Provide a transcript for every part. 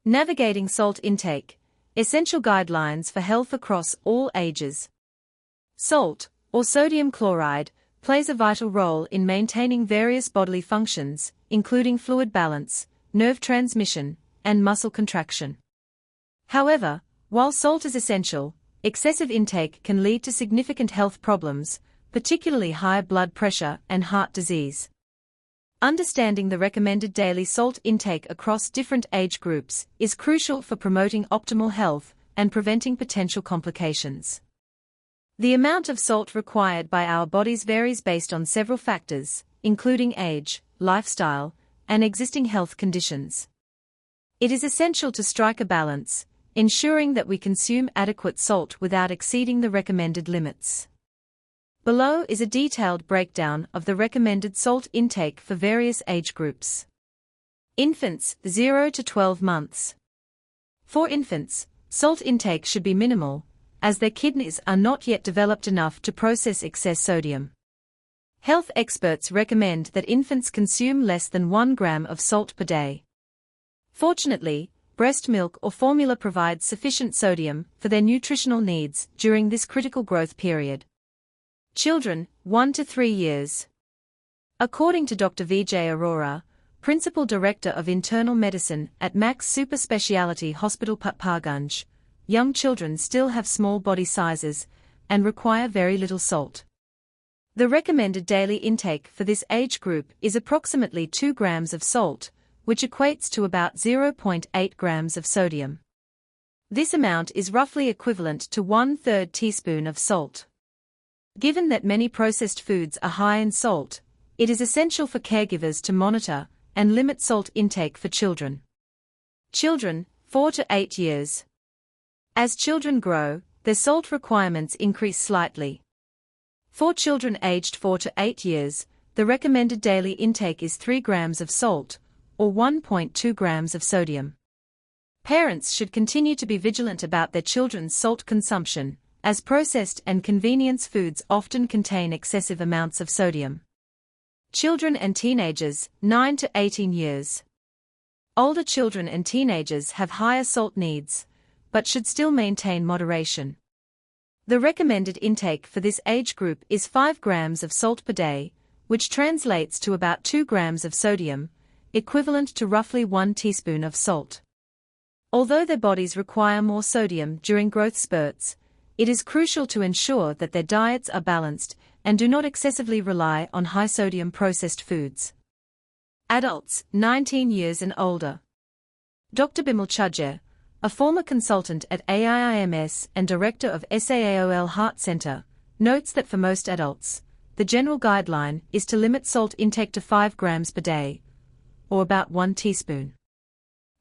Navigating salt intake. Essential guidelines for health across all ages. Salt, or sodium chloride, plays a vital role in maintaining various bodily functions, including fluid balance, nerve transmission, and muscle contraction. However, while salt is essential, excessive intake can lead to significant health problems, particularly high blood pressure and heart disease. Understanding the recommended daily salt intake across different age groups is crucial for promoting optimal health and preventing potential complications. The amount of salt required by our bodies varies based on several factors, including age, lifestyle, and existing health conditions. It is essential to strike a balance, ensuring that we consume adequate salt without exceeding the recommended limits. Below is a detailed breakdown of the recommended salt intake for various age groups. Infants, 0 to 12 months. For infants, salt intake should be minimal, as their kidneys are not yet developed enough to process excess sodium. Health experts recommend that infants consume less than 1 gram of salt per day. Fortunately, breast milk or formula provides sufficient sodium for their nutritional needs during this critical growth period. Children, 1 to 3 years. According to Dr. Vijay Arora, Principal Director of Internal Medicine at Max Super Speciality Hospital Patparganj, young children still have small body sizes and require very little salt. The recommended daily intake for this age group is approximately 2 grams of salt, which equates to about 0.8 grams of sodium. This amount is roughly equivalent to 1/3 teaspoon of salt. Given that many processed foods are high in salt, it is essential for caregivers to monitor and limit salt intake for children. Children, 4 to 8 years. As children grow, their salt requirements increase slightly. For children aged 4 to 8 years, the recommended daily intake is 3 grams of salt, or 1.2 grams of sodium. Parents should continue to be vigilant about their children's salt consumption, as processed and convenience foods often contain excessive amounts of sodium. Children and teenagers, 9 to 18 years. Older children and teenagers have higher salt needs, but should still maintain moderation. The recommended intake for this age group is 5 grams of salt per day, which translates to about 2 grams of sodium, equivalent to roughly 1 teaspoon of salt. Although their bodies require more sodium during growth spurts, it is crucial to ensure that their diets are balanced and do not excessively rely on high-sodium processed foods. Adults, 19 years and older. Dr. Bimal Chudja, a former consultant at AIIMS and director of SAAOL Heart Center, notes that for most adults, the general guideline is to limit salt intake to 5 grams per day, or about 1 teaspoon.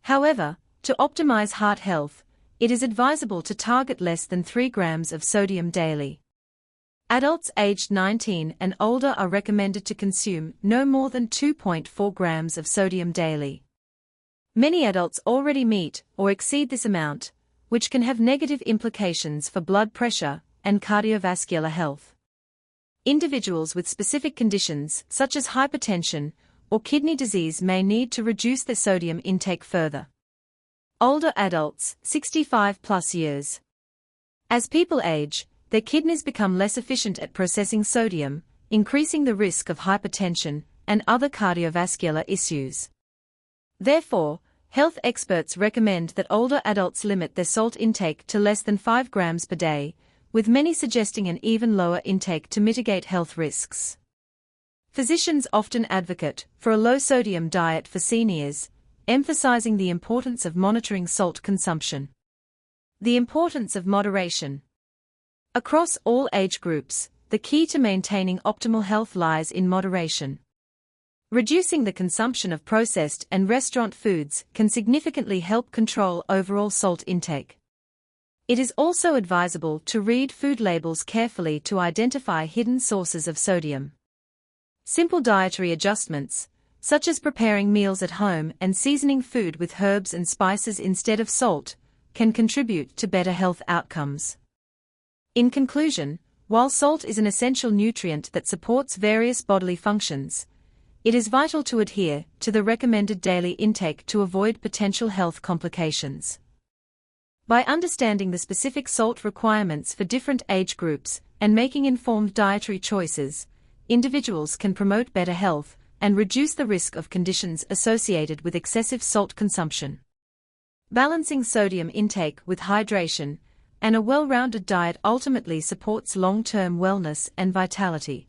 However, to optimize heart health, it is advisable to target less than 3 grams of sodium daily. Adults aged 19 and older are recommended to consume no more than 2.4 grams of sodium daily. Many adults already meet or exceed this amount, which can have negative implications for blood pressure and cardiovascular health. Individuals with specific conditions such as hypertension or kidney disease may need to reduce their sodium intake further. Older adults, 65+ years. As people age, their kidneys become less efficient at processing sodium, increasing the risk of hypertension and other cardiovascular issues. Therefore, health experts recommend that older adults limit their salt intake to less than 5 grams per day, with many suggesting an even lower intake to mitigate health risks. Physicians often advocate for a low-sodium diet for seniors, emphasizing the importance of monitoring salt consumption. The importance of moderation. Across all age groups, the key to maintaining optimal health lies in moderation. Reducing the consumption of processed and restaurant foods can significantly help control overall salt intake. It is also advisable to read food labels carefully to identify hidden sources of sodium. Simple dietary adjustments, such as preparing meals at home and seasoning food with herbs and spices instead of salt, can contribute to better health outcomes. In conclusion, while salt is an essential nutrient that supports various bodily functions, It is vital to adhere to the recommended daily intake to avoid potential health complications. By understanding the specific salt requirements for different age groups and making informed dietary choices, individuals can promote better health and reduce the risk of conditions associated with excessive salt consumption. Balancing sodium intake with hydration and a well-rounded diet ultimately supports long-term wellness and vitality.